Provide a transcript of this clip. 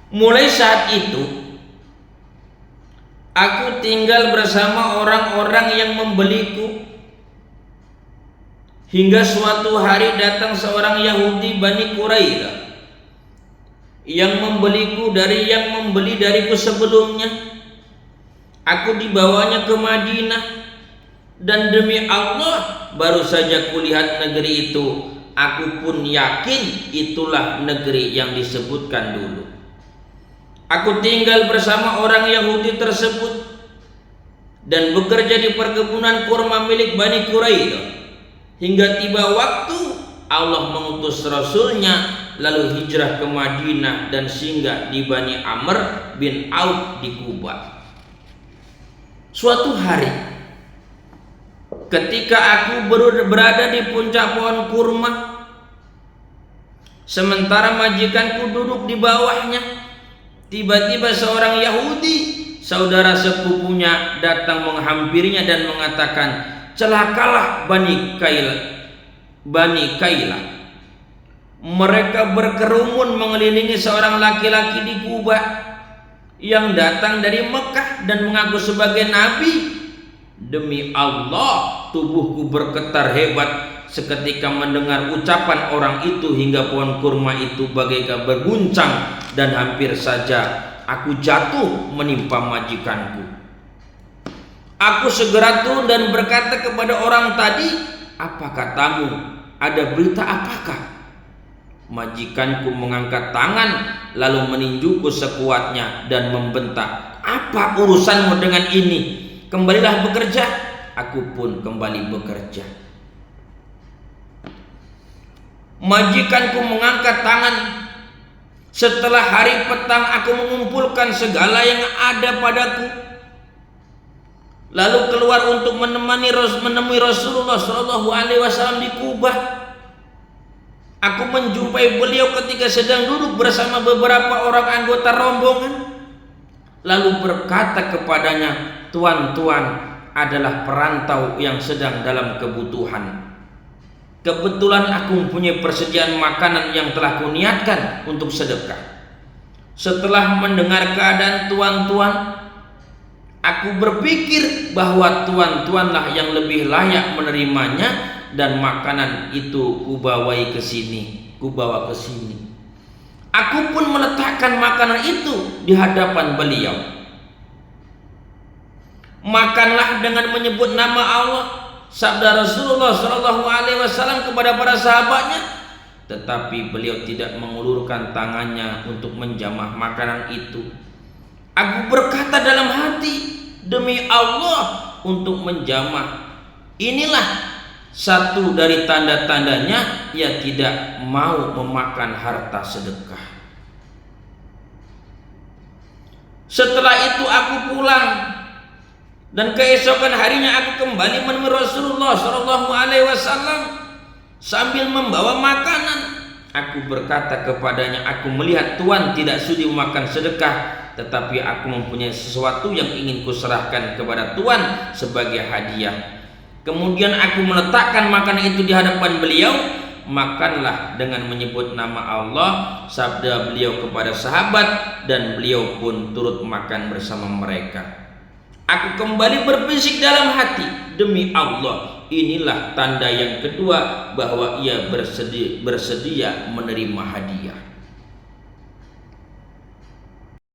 Mulai saat itu aku tinggal bersama orang-orang yang membeliku, hingga suatu hari datang seorang Yahudi Bani Quraidah yang membeliku dari yang membeli dariku sebelumnya. Aku dibawanya ke Madinah, dan demi Allah baru saja kulihat negeri itu, aku pun yakin itulah negeri yang disebutkan dulu. Aku tinggal bersama orang Yahudi tersebut dan bekerja di perkebunan kurma milik Bani Quraidah, hingga tiba waktu Allah mengutus Rasulnya, lalu hijrah ke Madinah dan singgah di Bani Amr bin Auf di Kuba. Suatu hari ketika aku berada di puncak pohon kurma, sementara majikanku duduk di bawahnya, tiba-tiba seorang Yahudi, saudara sepupunya, datang menghampirinya dan mengatakan, celakalah Bani Kailah. Mereka berkerumun mengelilingi seorang laki-laki di Kuba yang datang dari Mekah dan mengaku sebagai nabi. Demi Allah, tubuhku bergetar hebat seketika mendengar ucapan orang itu, hingga pohon kurma itu bagaikan berguncang dan hampir saja aku jatuh menimpa majikanku. Aku segera turun dan berkata kepada orang tadi, apa katamu? Ada berita apakah? Majikanku mengangkat tangan lalu meninjuku sekuatnya dan membentak, apa urusanmu dengan ini? Kembalilah bekerja. Aku pun kembali bekerja. Majikanku mengangkat tangan. Setelah hari petang aku mengumpulkan segala yang ada padaku, lalu keluar untuk menemui Rasulullah SAW di Kuba. Aku menjumpai beliau ketika sedang duduk bersama beberapa orang anggota rombongan, lalu berkata kepadanya, tuan-tuan adalah perantau yang sedang dalam kebutuhan. Kebetulan aku mempunyai persediaan makanan yang telah kuniatkan untuk sedekah. Setelah mendengar keadaan tuan-tuan, aku berpikir bahwa tuan-tuanlah yang lebih layak menerimanya, dan makanan itu kubawa ke sini. Aku pun meletakkan makanan itu di hadapan beliau. Makanlah dengan menyebut nama Allah, sabda Rasulullah SAW kepada para sahabatnya. Tetapi beliau tidak mengulurkan tangannya untuk menjamah makanan itu. Aku berkata dalam hati, demi Allah, untuk menjamah inilah satu dari tanda-tandanya ia tidak mau memakan harta sedekah. Setelah itu aku pulang, dan keesokan harinya aku kembali menemui Rasulullah SAW sambil membawa makanan. Aku berkata kepadanya, aku melihat Tuhan tidak sudi memakan sedekah, tetapi aku mempunyai sesuatu yang ingin kuserahkan kepada Tuhan sebagai hadiah. Kemudian aku meletakkan makanan itu di hadapan beliau. Makanlah dengan menyebut nama Allah, sabda beliau kepada sahabat, dan beliau pun turut makan bersama mereka. Aku kembali berbisik dalam hati, demi Allah, inilah tanda yang kedua bahwa ia bersedia menerima hadiah.